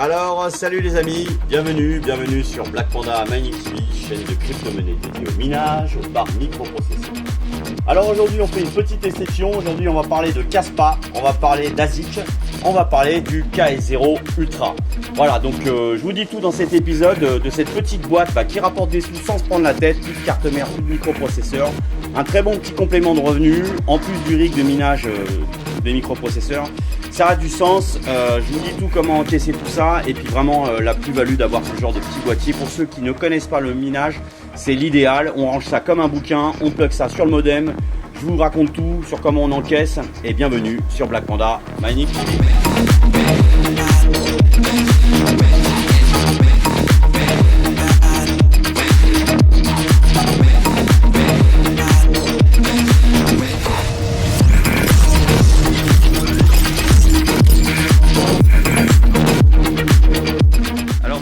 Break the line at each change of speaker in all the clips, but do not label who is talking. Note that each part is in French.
Alors, salut les amis, bienvenue sur Black Panda Mining TV, chaîne de crypto-monnaie dédiée au minage, aux barres microprocesseurs. Alors aujourd'hui, on fait une petite exception. Aujourd'hui, on va parler de Kaspa, on va parler d'ASIC, on va parler du KS0 Ultra. Voilà, donc je vous dis tout dans cet épisode de cette petite boîte qui rapporte des sous sans se prendre la tête, plus de carte mère, plus de microprocesseurs. Un très bon petit complément de revenus, en plus du rig de minage des microprocesseurs. Ça a du sens, je vous dis tout comment encaisser tout ça et puis vraiment la plus-value d'avoir ce genre de petit boîtier. Pour ceux qui ne connaissent pas le minage, c'est l'idéal. On range ça comme un bouquin, on plug ça sur le modem. Je vous raconte tout sur comment on encaisse et bienvenue sur Black Panda Mining TV.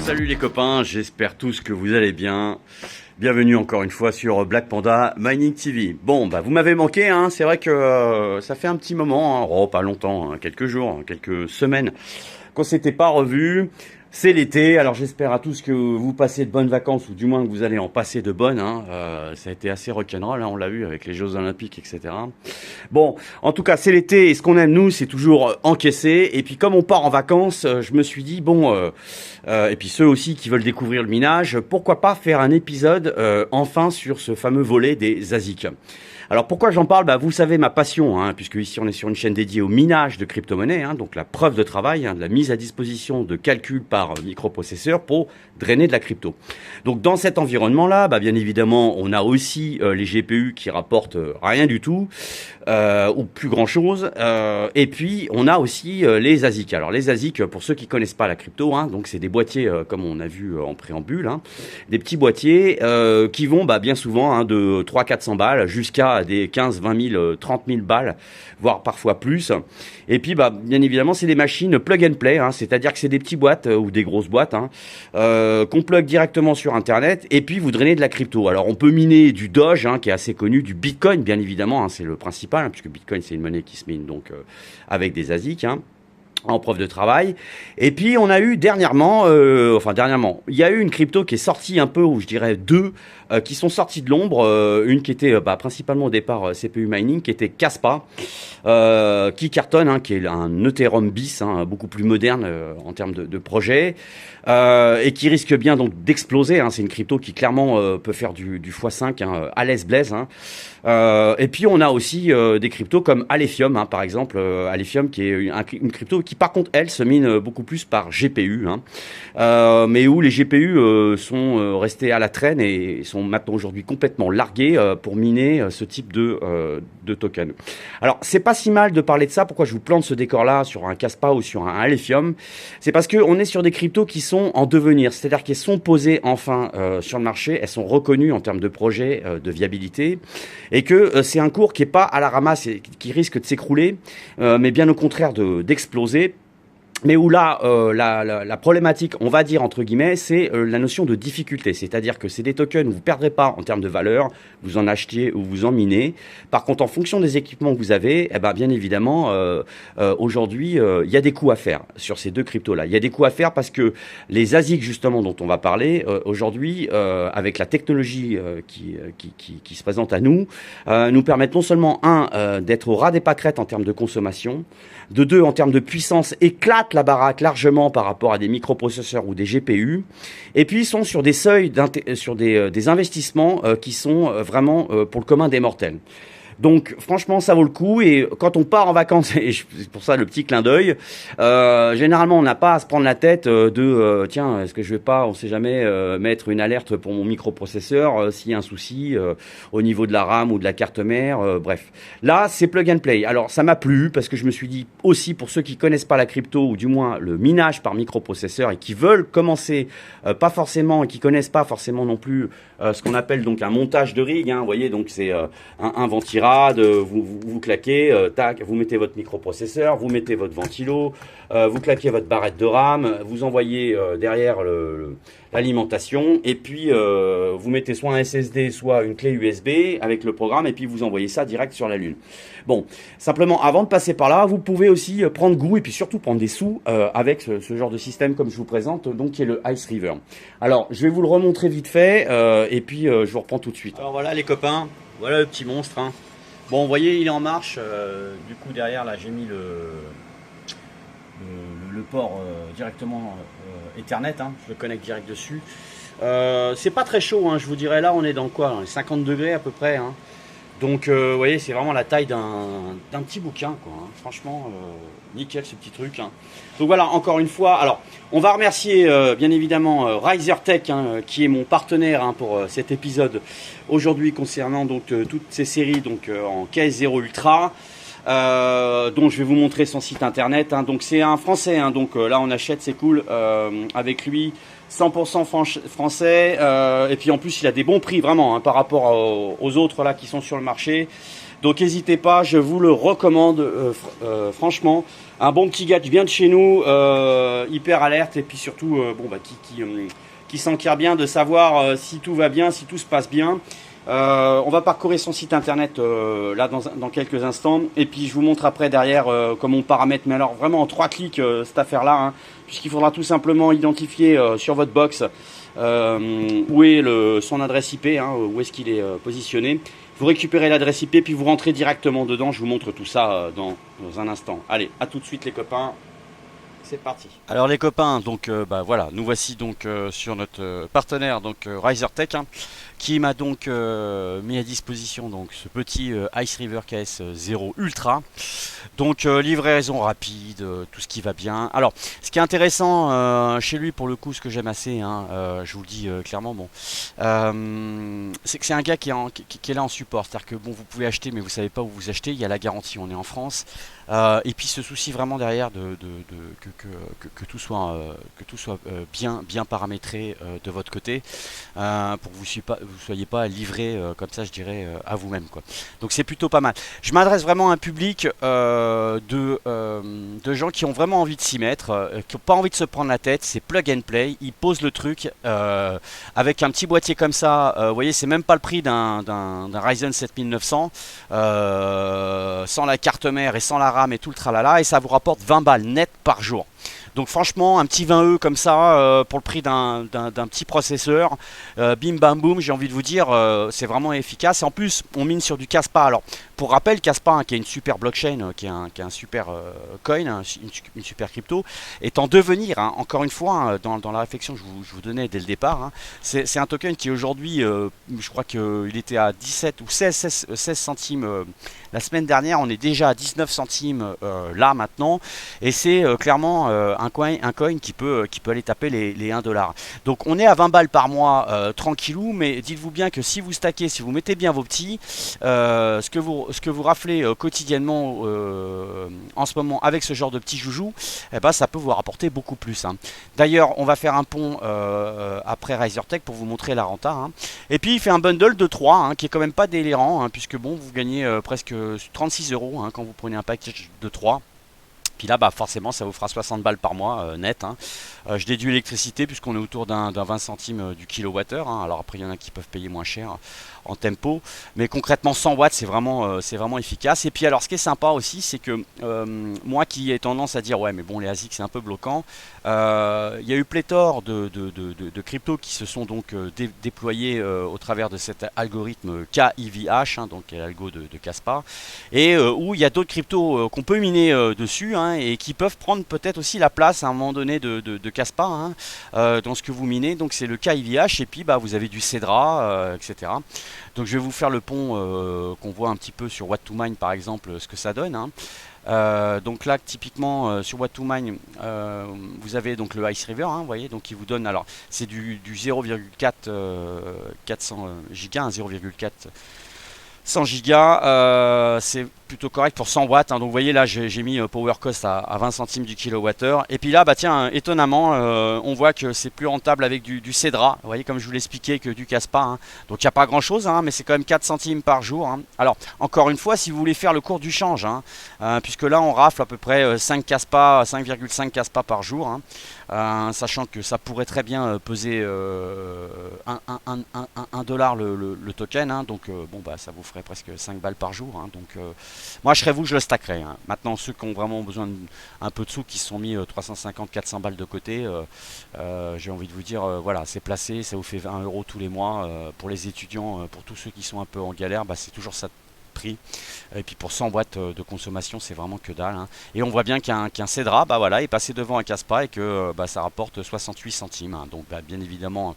Salut les copains, j'espère tous que vous allez bien. Bienvenue encore une fois sur Black Panda Mining TV. Bon, vous m'avez manqué, hein. C'est vrai que ça fait un petit moment, hein. Oh, pas longtemps, hein. Quelques jours, hein. Quelques semaines qu'on s'était pas revus. C'est l'été, alors j'espère à tous que vous passez de bonnes vacances, ou du moins que vous allez en passer de bonnes. Hein. Ça a été assez rock'n'roll, hein, on l'a vu avec les Jeux Olympiques, etc. Bon, en tout cas, c'est l'été, et ce qu'on aime, nous, c'est toujours encaisser. Et puis, comme on part en vacances, je me suis dit, et puis ceux aussi qui veulent découvrir le minage, pourquoi pas faire un épisode, enfin, sur ce fameux volet des ASIC. Alors pourquoi j'en parle? Vous savez ma passion, hein, puisque ici on est sur une chaîne dédiée au minage de crypto-monnaies, hein, donc la preuve de travail, hein, de la mise à disposition de calculs par microprocesseur pour drainer de la crypto. Donc dans cet environnement-là, bien évidemment, on a aussi les GPU qui rapportent rien du tout, ou plus grand-chose, et puis on a aussi les ASIC. Alors les ASIC, pour ceux qui connaissent pas la crypto, hein, donc c'est des boîtiers, comme on a vu en préambule, hein, des petits boîtiers qui vont bien souvent hein, de 300-400 balles jusqu'à des 15, 20 000, 30 000 balles, voire parfois plus. Et puis, bien évidemment, c'est des machines plug and play, hein, c'est-à-dire que c'est des petites boîtes ou des grosses boîtes hein, qu'on plug directement sur Internet et puis vous drainez de la crypto. Alors, on peut miner du Doge, hein, qui est assez connu, du Bitcoin, bien évidemment, hein, c'est le principal, hein, puisque Bitcoin, c'est une monnaie qui se mine donc avec des ASIC, hein, en preuve de travail. Et puis on a eu dernièrement, il y a eu une crypto qui est sortie un peu, ou je dirais deux, qui sont sortis de l'ombre. Une qui était principalement au départ CPU mining, qui était Kaspa, qui cartonne, hein, qui est un Ethereum bis, hein, beaucoup plus moderne en termes de projet, et qui risque bien donc d'exploser. Hein. C'est une crypto qui clairement peut faire du x5 hein, à l'aise blaise. Hein. Et puis on a aussi des cryptos comme Alephium, hein, par exemple, Alephium qui est une crypto qui par contre elle se mine beaucoup plus par GPU, hein, mais où les GPU sont restés à la traîne et sont maintenant aujourd'hui complètement largués pour miner ce type de token. Alors c'est pas si mal de parler de ça. Pourquoi je vous plante ce décor là sur un Kaspa ou sur un Alephium? C'est parce que on est sur des cryptos qui sont en devenir, c'est-à-dire qu'elles sont posées enfin sur le marché, elles sont reconnues en termes de projet, de viabilité, et que c'est un cours qui est pas à la ramasse et qui risque de s'écrouler, mais bien au contraire d'exploser. Mais où là, la problématique, on va dire entre guillemets, c'est la notion de difficulté. C'est-à-dire que c'est des tokens où vous ne perdrez pas en termes de valeur, vous en achetiez ou vous en minez. Par contre, en fonction des équipements que vous avez, bien évidemment, aujourd'hui, il y a des coûts à faire sur ces deux cryptos-là. Il y a des coûts à faire parce que les ASIC, justement, dont on va parler, aujourd'hui, avec la technologie qui se présente à nous, nous permettent non seulement, d'être au ras des pâquerettes en termes de consommation, de deux, en termes de puissance, éclatent la baraque largement par rapport à des microprocesseurs ou des GPU, et puis ils sont sur des seuils, sur des investissements qui sont vraiment pour le commun des mortels. Donc franchement ça vaut le coup, et quand on part en vacances, et c'est pour ça le petit clin d'œil, généralement on n'a pas à se prendre la tête tiens, est-ce que je vais pas, on sait jamais, mettre une alerte pour mon microprocesseur s'il y a un souci au niveau de la RAM ou de la carte mère, bref. Là c'est plug and play. Alors ça m'a plu parce que je me suis dit aussi, pour ceux qui connaissent pas la crypto ou du moins le minage par microprocesseur et qui veulent commencer, pas forcément, et qui connaissent pas forcément non plus ce qu'on appelle donc un montage de rig, hein, vous voyez, donc c'est un ventirail dégrade, vous claquez, tac, vous mettez votre microprocesseur, vous mettez votre ventilo, vous claquez votre barrette de RAM, vous envoyez derrière l'alimentation, et puis vous mettez soit un SSD, soit une clé USB avec le programme, et puis vous envoyez ça direct sur la Lune. Bon, simplement, avant de passer par là, vous pouvez aussi prendre goût, et puis surtout prendre des sous avec ce genre de système comme je vous présente, donc qui est le Ice River. Alors, je vais vous le remontrer vite fait, et puis je vous reprends tout de suite. Alors voilà les copains, voilà le petit monstre. Hein. Bon, vous voyez, il est en marche. Du coup, derrière, là, j'ai mis le port directement Ethernet. Hein. Je le connecte direct dessus. C'est pas très chaud, hein, je vous dirais. Là, on est dans quoi, dans les 50 degrés à peu près. Hein. Donc, vous voyez, c'est vraiment la taille d'un petit bouquin, quoi. Hein. Franchement, nickel ce petit truc. Hein. Donc voilà, encore une fois. Alors, on va remercier bien évidemment Risertech, hein, qui est mon partenaire hein, pour cet épisode aujourd'hui concernant donc toutes ces séries donc en KS0 Ultra. Donc je vais vous montrer son site internet. Hein. Donc c'est un français. Hein. Donc là, on achète, c'est cool avec lui. 100% français et puis en plus il a des bons prix vraiment hein, par rapport aux autres là qui sont sur le marché, donc n'hésitez pas, je vous le recommande franchement, un bon petit gars qui vient de chez nous, hyper alerte et puis surtout bon bah qui s'enquiert bien de savoir si tout va bien, si tout se passe bien. On va parcourir son site internet là dans quelques instants, et puis je vous montre après derrière comment on paramètre, mais alors vraiment en 3 clics cette affaire là hein, puisqu'il faudra tout simplement identifier sur votre box où est son adresse IP, hein, où est-ce qu'il est positionné. Vous récupérez l'adresse IP puis vous rentrez directement dedans. Je vous montre tout ça dans un instant. Allez, à tout de suite les copains. C'est parti. Alors les copains, donc bah voilà, nous voici donc sur notre partenaire donc Risertech, hein, qui m'a donc mis à disposition donc ce petit Ice River KS0 Ultra. Donc livraison rapide, tout ce qui va bien. Alors, ce qui est intéressant chez lui pour le coup, ce que j'aime assez, hein, je vous le dis clairement, bon, c'est que c'est un gars qui est là en support, c'est-à-dire que bon, vous pouvez acheter, mais vous savez pas où vous achetez. Il y a la garantie, on est en France. Et puis ce souci vraiment derrière que tout soit bien paramétré de votre côté pour que vous soyez pas livré comme ça, je dirais, à vous-même, quoi. Donc c'est plutôt pas mal. Je m'adresse vraiment à un public de gens qui ont vraiment envie de s'y mettre, qui n'ont pas envie de se prendre la tête. C'est plug and play, ils posent le truc avec un petit boîtier comme ça. Vous voyez, c'est même pas le prix d'un Ryzen 7900 sans la carte mère et sans la RAM et tout le tralala, et ça vous rapporte 20 balles net par jour. Donc franchement, un petit 20 € comme ça, pour le prix d'un petit processeur, bim bam boum, j'ai envie de vous dire, c'est vraiment efficace. Et en plus, on mine sur du Kaspa. Alors, pour rappel, Kaspa, hein, qui est une super blockchain, qui est un super coin, hein, une super crypto, est en devenir, hein, encore une fois, hein, dans la réflexion que je vous donnais dès le départ, hein, c'est un token qui aujourd'hui, je crois qu'il était à 17 ou 16 centimes la semaine dernière. On est déjà à 19 centimes là maintenant, et c'est clairement un coin qui peut aller taper les 1 $. Donc on est à 20 balles par mois tranquillou, mais dites-vous bien que si vous stackez, si vous mettez bien vos petits, ce que vous raflez quotidiennement en ce moment avec ce genre de petits joujoux, eh ben, ça peut vous rapporter beaucoup plus. Hein. D'ailleurs, on va faire un pont après Risertech pour vous montrer la renta. Hein. Et puis il fait un bundle de 3 hein, qui est quand même pas délirant, hein, puisque bon, vous gagnez presque 36 € hein, quand vous prenez un package de 3. Puis là, bah, forcément, ça vous fera 60 balles par mois net. Hein. Je déduis l'électricité puisqu'on est autour d'un 20 centimes du kilowattheure. Hein. Alors après, il y en a qui peuvent payer moins cher en tempo. Mais concrètement, 100 watts, c'est vraiment efficace. Et puis alors, ce qui est sympa aussi, c'est que moi qui ai tendance à dire, ouais, mais bon, les ASIC, c'est un peu bloquant. Il y a eu pléthore de cryptos qui se sont donc déployés au travers de cet algorithme KIVH, hein, donc l'algo de Kaspa. Et où il y a d'autres cryptos qu'on peut miner dessus, hein, et qui peuvent prendre peut-être aussi la place à un moment donné de Kaspa, hein, dans ce que vous minez. Donc c'est le KIVH, et puis bah, vous avez du Cedra, etc. Donc je vais vous faire le pont qu'on voit un petit peu sur What2Mine par exemple, ce que ça donne. Hein. Donc là typiquement sur What2Mine vous avez donc le Ice River, hein, vous voyez, donc qui vous donne, alors c'est du 0,4 400 gigas, 0,4 100 gigas, c'est plutôt correct pour 100 watts, hein. Donc vous voyez là j'ai mis Power Cost à 20 centimes du kilowattheure. Et puis là bah tiens étonnamment on voit que c'est plus rentable avec du Cedra. Vous voyez comme je vous l'expliquais que du Caspa, hein. Donc il n'y a pas grand chose, hein, mais c'est quand même 4 centimes par jour, hein. Alors encore une fois si vous voulez faire le cours du change, hein, puisque là on rafle à peu près 5 Caspa, 5,5 Caspa par jour, hein. Sachant que ça pourrait très bien peser 1 dollar le token, hein. Donc bon bah ça vous ferait presque 5 balles par jour, hein. Donc moi je serais vous, je le stackerais, hein. Maintenant ceux qui ont vraiment besoin d'un peu de sous, qui se sont mis 350-400 balles de côté, j'ai envie de vous dire voilà, c'est placé, ça vous fait 20 euros tous les mois. Pour les étudiants, pour tous ceux qui sont un peu en galère, bah, c'est toujours ça de prix. Et puis pour 100 watts de consommation, c'est vraiment que dalle, hein. Et on voit bien qu'un Cedra bah, voilà, est passé devant un Caspa et que bah, ça rapporte 68 centimes, hein. Donc bah, bien évidemment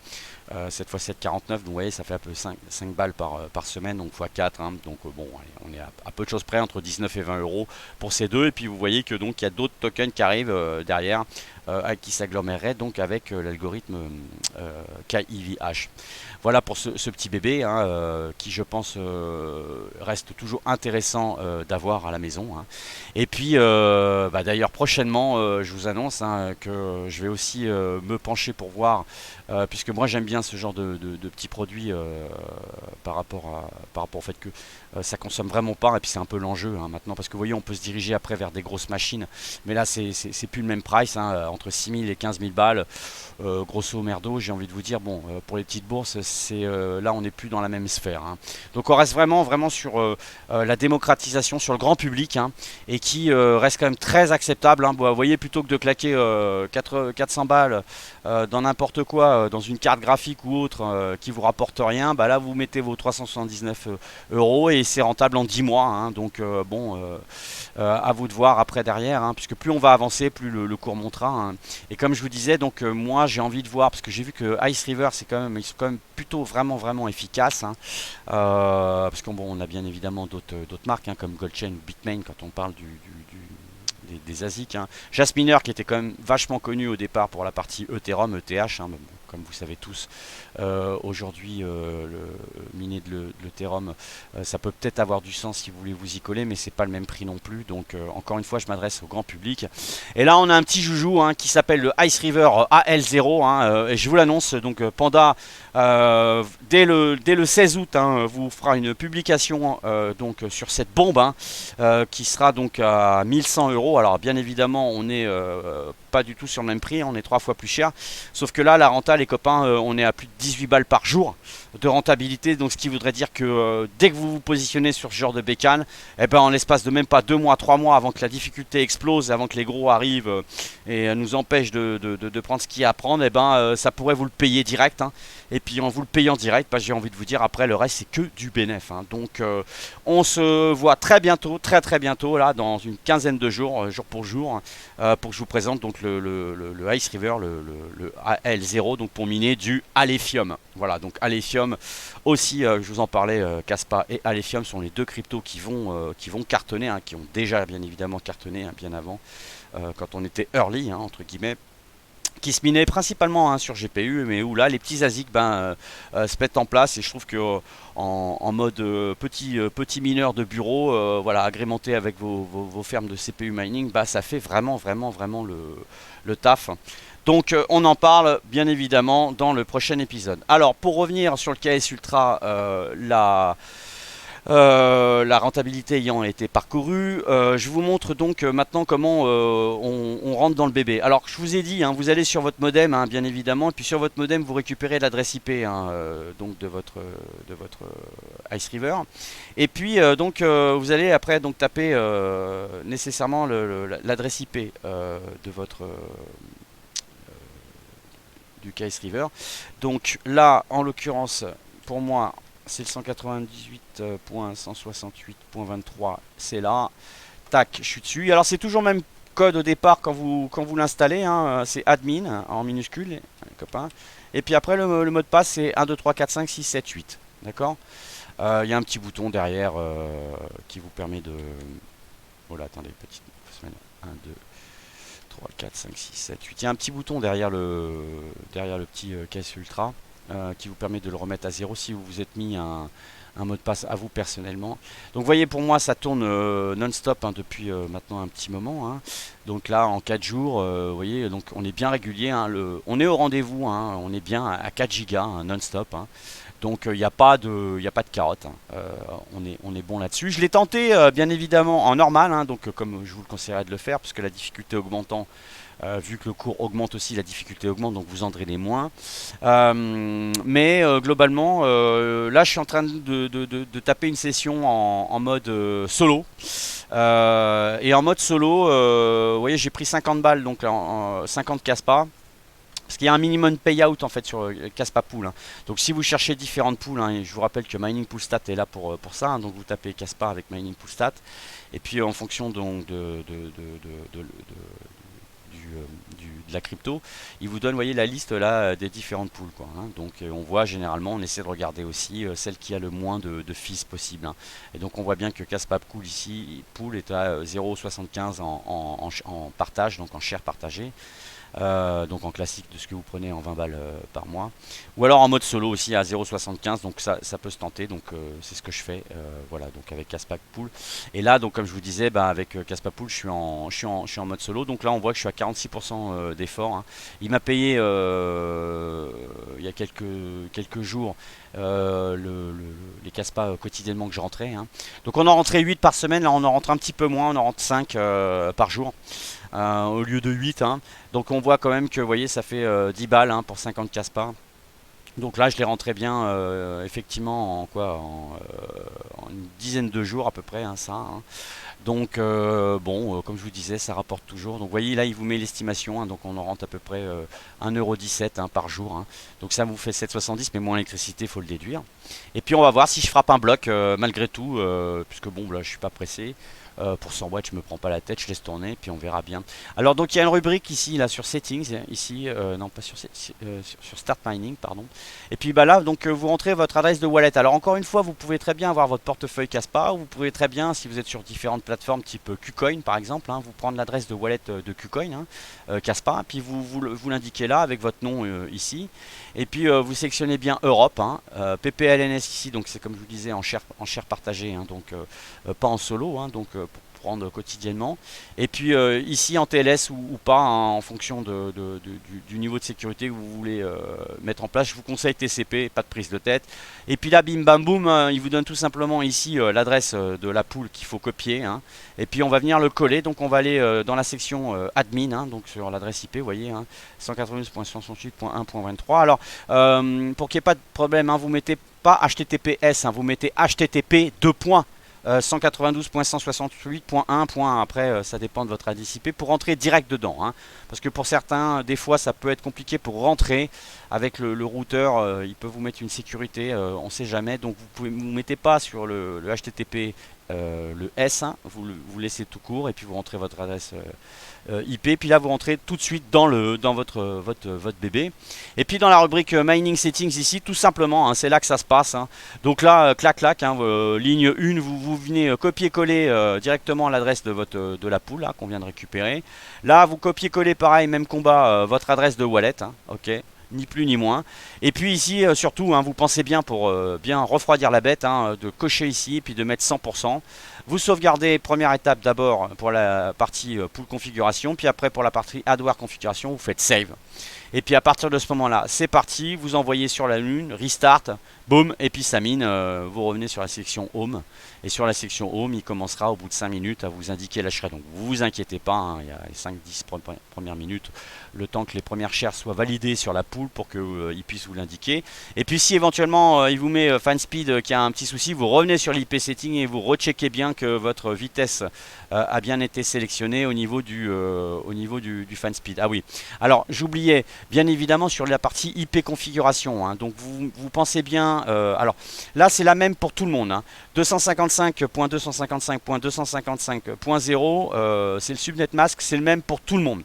cette fois 7,49, donc vous voyez ça fait un peu 5 balles par semaine, donc x 4, hein. Donc bon allez, on est à peu de choses près, entre 19 et 20 euros pour ces deux. Et puis vous voyez que donc il y a d'autres tokens qui arrivent derrière, qui s'aggloméreraient donc avec l'algorithme KIVH. Voilà pour ce petit bébé, hein, qui je pense reste toujours intéressant d'avoir à la maison, hein. Et puis bah, d'ailleurs prochainement je vous annonce, hein, que je vais aussi me pencher pour voir, puisque moi j'aime bien ce genre de petits produits, par rapport au fait que ça consomme vraiment pas. Et puis c'est un peu l'enjeu, hein, maintenant, parce que vous voyez on peut se diriger après vers des grosses machines, mais là c'est plus le même price, hein, entre 6 000 et 15 000 balles, grosso merdo. J'ai envie de vous dire bon, pour les petites bourses c'est là on n'est plus dans la même sphère, hein. Donc on reste vraiment sur la démocratisation, sur le grand public, hein, et qui reste quand même très acceptable, hein. Bon, vous voyez, plutôt que de claquer 400 balles dans n'importe quoi, dans une carte graphique ou autre, qui vous rapporte rien, bah là vous mettez vos 379 euros et c'est rentable en 10 mois, hein. Donc bon, à vous de voir après derrière, hein, puisque plus on va avancer, plus le cours montera, hein. Et comme je vous disais, donc moi j'ai envie de voir, parce que j'ai vu que Ice River ils sont quand même plutôt vraiment efficaces, hein. Parce qu'on bon, on a bien évidemment d'autres marques, hein, comme Goldchain ou Bitmain quand on parle des ASIC, hein. Jasminer qui était quand même vachement connu au départ pour la partie Ethereum, ETH, hein, bon, comme vous savez tous, aujourd'hui le miner de l'Ethereum, ça peut peut-être avoir du sens si vous voulez vous y coller, mais c'est pas le même prix non plus. Donc encore une fois je m'adresse au grand public. Et là on a un petit joujou, hein, qui s'appelle le Ice River AL0, hein, et je vous l'annonce, donc Panda dès le 16 août, hein, vous fera une publication donc sur cette bombe, hein, qui sera donc à 1100 euros. Alors bien évidemment on est pas du tout sur le même prix, on est 3 fois plus cher, sauf que là la renta les copains, on est à plus de 18 balles par jour de rentabilité. Donc ce qui voudrait dire que dès que vous vous positionnez sur ce genre de bécane, eh ben, en l'espace de même pas 2 mois, 3 mois, avant que la difficulté explose, avant que les gros arrivent et nous empêchent de prendre ce qu'il y a à prendre, eh ben, ça pourrait vous le payer direct, hein. Et puis en vous le payant direct, bah, j'ai envie de vous dire, après le reste c'est que du bénéf, hein. Donc on se voit très bientôt, très bientôt, là dans une quinzaine de jours, jour pour jour, pour que je vous présente donc le Ice River, le AL0, donc pour miner du Alephium. Voilà, donc Alephium aussi, je vous en parlais, Caspa et Alephium sont les deux cryptos qui vont cartonner, hein, qui ont déjà bien évidemment cartonné, hein, bien avant, quand on était early, hein, entre guillemets, qui se minaient principalement, hein, sur GPU, mais où là les petits ASIC se mettent en place. Et je trouve que en mode petit mineur de bureau, voilà, agrémenté avec vos fermes de CPU mining, bah, ça fait vraiment le taf. Donc on en parle bien évidemment dans le prochain épisode. Alors pour revenir sur le KS Ultra, la rentabilité ayant été parcourue, je vous montre donc maintenant comment on rentre dans le bébé. Alors je vous ai dit, hein, vous allez sur votre modem, hein, bien évidemment, et puis sur votre modem vous récupérez l'adresse IP, hein, donc de votre Ice River. Et puis vous allez après donc taper nécessairement l'adresse IP de votre du KS River. Donc là en l'occurrence pour moi c'est le 198.168.23, c'est là. Tac, je suis dessus. Alors c'est toujours le même code au départ quand vous l'installez, hein, c'est admin en minuscule, les copains. Et puis après le mot de passe c'est 1, 2, 3, 4, 5, 6, 7, 8. D'accord. Il y a un petit bouton derrière qui vous permet de... Voilà, attendez, petite semaine. 1, 2, 3, 4, 5, 6, 7, 8. Il y a un petit bouton derrière le petit KS Ultra. qui vous permet de le remettre à zéro si vous vous êtes mis un mot de passe à vous personnellement. Donc vous voyez, pour moi ça tourne non-stop hein, depuis maintenant un petit moment. Hein. Donc là en 4 jours, vous voyez, donc on est bien régulier. Hein, on est au rendez-vous, hein, on est bien à 4 gigas hein, non-stop. Hein. Donc il n'y a pas de carotte. Hein. On est bon là-dessus. Je l'ai tenté bien évidemment en normal, hein, donc comme je vous le conseillerais de le faire, puisque la difficulté augmentant. Vu que le cours augmente aussi, la difficulté augmente, donc vous entraînez moins. Mais globalement, là je suis en train de taper une session en mode solo. Et en mode solo, vous voyez, j'ai pris 50 balles, donc 50 Caspa. Parce qu'il y a un minimum payout en fait sur Caspa Pool. Hein. Donc si vous cherchez différentes pools, hein, et je vous rappelle que Mining Pool Stat est là pour ça, hein, donc vous tapez Caspa avec Mining Pool Stat. Et puis en fonction donc de la crypto, il vous donne, voyez, la liste là des différentes pools quoi, hein. Donc on voit généralement, on essaie de regarder aussi celle qui a le moins de fees possible. Hein. Et donc on voit bien que Caspa Pool ici, pool est à 0,75 en partage, donc en share partagé. Donc en classique de ce que vous prenez en 20 balles par mois, ou alors en mode solo aussi à 0,75, donc ça peut se tenter, donc c'est ce que je fais, voilà, donc avec Caspa Pool. Et là donc comme je vous disais, bah, avec Caspa Pool je suis en mode solo, donc là on voit que je suis à 46% d'effort. Hein. Il m'a payé il y a quelques jours les Caspa quotidiennement que je rentrais. Hein. Donc on en rentrait 8 par semaine, là on en rentre un petit peu moins, on en rentre 5 par jour. Au lieu de 8. Hein. Donc on voit quand même que, vous voyez, ça fait 10 balles hein, pour 50 Caspa. Donc là je les rentrais bien effectivement en une dizaine de jours à peu près, hein, ça. Hein. Donc bon, comme je vous disais, ça rapporte toujours. Donc vous voyez là il vous met l'estimation, hein, donc on en rentre à peu près 1,17 € hein, par jour. Hein. Donc ça vous fait 7,70, mais moins l'électricité, il faut le déduire. Et puis on va voir si je frappe un bloc malgré tout, puisque bon là je suis pas pressé. Pour 100 watts, je me prends pas la tête, je laisse tourner, puis on verra bien. Alors donc il y a une rubrique ici, là sur Settings, ici, non pas sur Start Mining, pardon. Et puis bah là, donc vous rentrez votre adresse de wallet. Alors encore une fois, vous pouvez très bien avoir votre portefeuille Caspa, ou vous pouvez très bien, si vous êtes sur différentes plateformes type KuCoin par exemple, hein, vous prendre l'adresse de wallet de KuCoin, hein, Caspa, puis vous l'indiquez là avec votre nom ici. Et puis vous sélectionnez bien Europe, hein, PPLNS ici, donc c'est comme je vous disais en share partagé, hein, donc pas en solo, hein, donc pour prendre quotidiennement. Et puis ici en TLS ou pas, hein, en fonction du niveau de sécurité que vous voulez mettre en place. Je vous conseille TCP, pas de prise de tête. Et puis là, bim bam boum, il vous donne tout simplement ici l'adresse de la pool qu'il faut copier. Hein. Et puis on va venir le coller. Donc on va aller dans la section admin, hein, donc sur l'adresse IP, vous voyez, hein, 192.168.1.23. Alors pour qu'il n'y ait pas de problème, hein, vous mettez pas HTTPS, hein, vous mettez HTTP 192.168.1. Après ça dépend de votre adresse IP pour rentrer direct dedans, hein. Parce que pour certains des fois ça peut être compliqué pour rentrer avec le routeur, il peut vous mettre une sécurité, on ne sait jamais, donc vous mettez pas sur le HTTP le S, hein, vous laissez tout court et puis vous rentrez votre adresse IP, puis là vous rentrez tout de suite dans votre bébé. Et puis dans la rubrique Mining Settings ici, tout simplement, hein, c'est là que ça se passe. Hein. Donc là, clac clac, hein, ligne 1, vous venez copier-coller directement l'adresse de la pool qu'on vient de récupérer. Là, vous copiez-coller pareil, même combat, votre adresse de wallet, hein, ok. Ni plus ni moins. Et puis ici, surtout, hein, vous pensez bien pour bien refroidir la bête, hein, de cocher ici et puis de mettre 100%. Vous sauvegardez, première étape d'abord pour la partie pool configuration, puis après pour la partie hardware configuration, vous faites save. Et puis à partir de ce moment-là, c'est parti, vous envoyez sur la lune, restart, boum, et puis ça mine, vous revenez sur la section home. Et sur la section home, il commencera au bout de 5 minutes à vous indiquer la share. Donc vous vous inquiétez pas, hein, il y a les 5-10 premières minutes, le temps que les premières shares soient validées sur la pool pour qu'il puisse vous l'indiquer. Et puis si éventuellement il vous met FanSpeed qui a un petit souci, vous revenez sur l'IP setting et vous recheckez bien que votre vitesse a bien été sélectionnée au niveau du FanSpeed. Ah oui, alors j'oubliais, bien évidemment sur la partie IP configuration, hein, donc vous pensez bien, alors là c'est la même pour tout le monde, hein, 255.255.255.0, c'est le subnet mask, c'est le même pour tout le monde.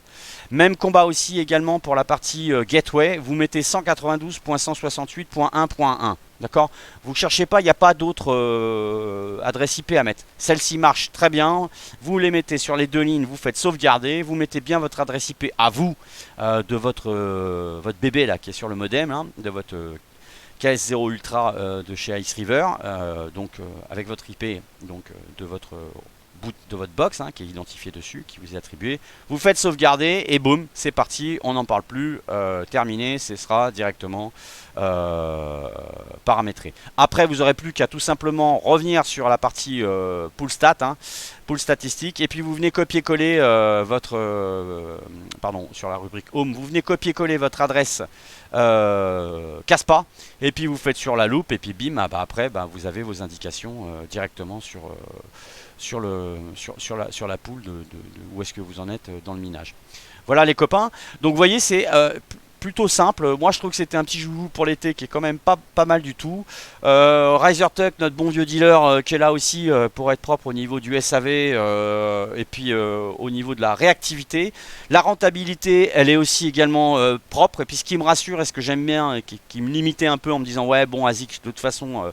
Même combat aussi également pour la partie gateway, vous mettez 192.168.1.1. D'accord? Vous ne cherchez pas, il n'y a pas d'autres adresses IP à mettre. Celle-ci marche très bien. Vous les mettez sur les deux lignes, vous faites sauvegarder. Vous mettez bien votre adresse IP à vous de votre bébé là qui est sur le modem, hein, de votre KS0 Ultra de chez Ice River, donc avec votre IP donc, de votre de votre box qui est identifié dessus, qui vous est attribué. Vous faites sauvegarder et boum, c'est parti, on n'en parle plus, terminé, ce sera directement paramétré. Après, vous n'aurez plus qu'à tout simplement revenir sur la partie pool stat, pool statistique, et puis vous venez copier-coller pardon, sur la rubrique home, vous venez copier-coller votre adresse Caspa, et puis vous faites sur la loupe, et puis bim, après vous avez vos indications directement sur la pool de où est-ce que vous en êtes dans le minage. Voilà les copains, donc vous voyez c'est plutôt simple. Moi je trouve que c'était un petit joujou pour l'été qui est quand même pas mal du tout. RiserTuck, notre bon vieux dealer qui est là aussi pour être propre au niveau du SAV et puis au niveau de la réactivité. La rentabilité elle est aussi également propre, et puis ce qui me rassure et ce que j'aime bien et qui me limitait un peu en me disant ouais bon ASIC de toute façon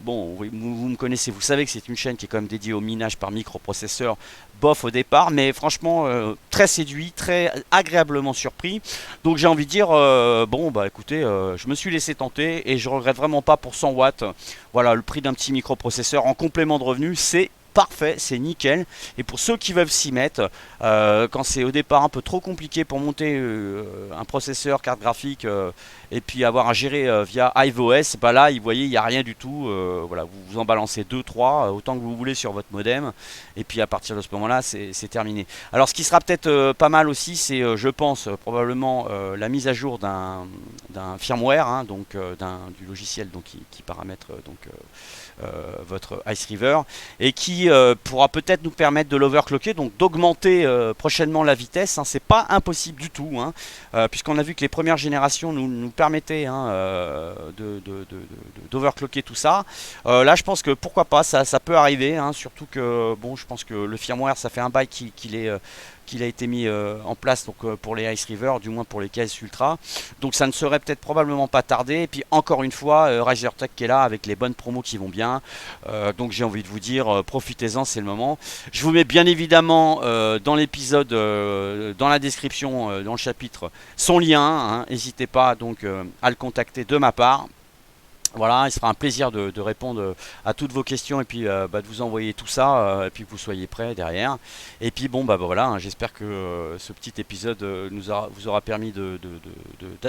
bon, vous me connaissez, vous savez que c'est une chaîne qui est quand même dédiée au minage par microprocesseur, bof au départ, mais franchement très séduit, très agréablement surpris. Donc j'ai envie de dire, bon bah écoutez, je me suis laissé tenter et je regrette vraiment pas pour 100 watts. Voilà, le prix d'un petit microprocesseur en complément de revenus, c'est parfait, c'est nickel. Et pour ceux qui veulent s'y mettre, quand c'est au départ un peu trop compliqué pour monter un processeur, carte graphique et puis avoir à gérer via HiveOS, bah là, vous voyez, il n'y a rien du tout. Voilà, vous en balancez 2-3 autant que vous voulez sur votre modem, et puis à partir de ce moment-là, c'est terminé. Alors, ce qui sera peut-être pas mal aussi, c'est, je pense, probablement la mise à jour d'un firmware, donc du logiciel donc, qui paramètre donc votre Ice River, et qui pourra peut-être nous permettre de l'overclocker, donc d'augmenter prochainement la vitesse. C'est pas impossible du tout, puisqu'on a vu que les premières générations nous permettaient d'overclocker tout ça. Là, je pense que pourquoi pas, ça peut arriver, surtout que bon, je pense que le firmware, ça fait un bail qu'il a été mis en place donc, pour les Ice River, du moins pour les KS Ultra. Donc ça ne serait peut-être probablement pas tardé. Et puis encore une fois, RiserTuck qui est là avec les bonnes promos qui vont bien. Donc j'ai envie de vous dire, profitez-en, c'est le moment. Je vous mets bien évidemment dans l'épisode, dans la description, dans le chapitre, son lien. N'hésitez pas donc à le contacter de ma part. Voilà, il sera un plaisir de répondre à toutes vos questions et puis de vous envoyer tout ça et puis que vous soyez prêts derrière. Et puis bon voilà, j'espère que ce petit épisode vous aura permis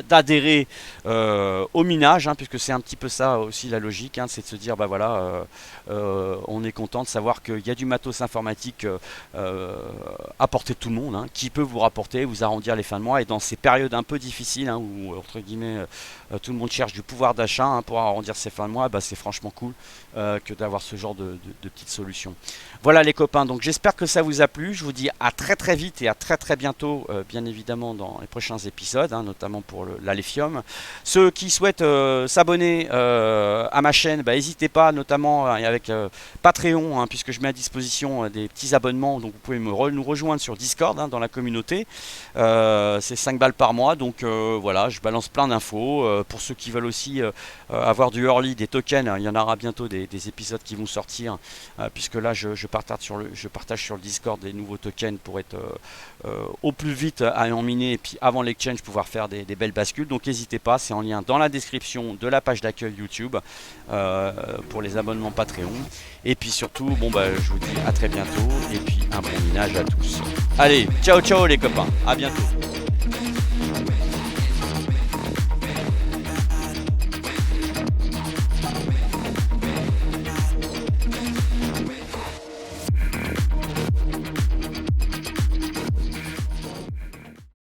d'adhérer au minage, puisque c'est un petit peu ça aussi la logique, c'est de se dire voilà, on est content de savoir qu'il y a du matos informatique à portée de tout le monde, qui peut vous rapporter, vous arrondir les fins de mois, et dans ces périodes un peu difficiles où entre guillemets tout le monde cherche du pouvoir d'achat pour arrondir ses fins de mois, c'est franchement cool que d'avoir ce genre de petites solutions. Voilà les copains, donc j'espère que ça vous a plu. Je vous dis à très vite et à très bientôt, bien évidemment dans les prochains épisodes, notamment pour l'Alephium. Ceux qui souhaitent s'abonner à ma chaîne, n'hésitez pas, notamment avec Patreon, puisque je mets à disposition des petits abonnements, donc vous pouvez nous rejoindre sur Discord dans la communauté. C'est 5 balles par mois, donc voilà, je balance plein d'infos. Pour ceux qui veulent aussi avoir du early, des tokens, il y en aura bientôt des épisodes qui vont sortir, puisque là je partage sur le Discord des nouveaux tokens pour être au plus vite à en miner, et puis avant l'exchange pouvoir faire des belles bascules. Donc n'hésitez pas, c'est en lien dans la description de la page d'accueil YouTube pour les abonnements Patreon. Et puis surtout, je vous dis à très bientôt, et puis un bon minage à tous. Allez, ciao les copains, à bientôt.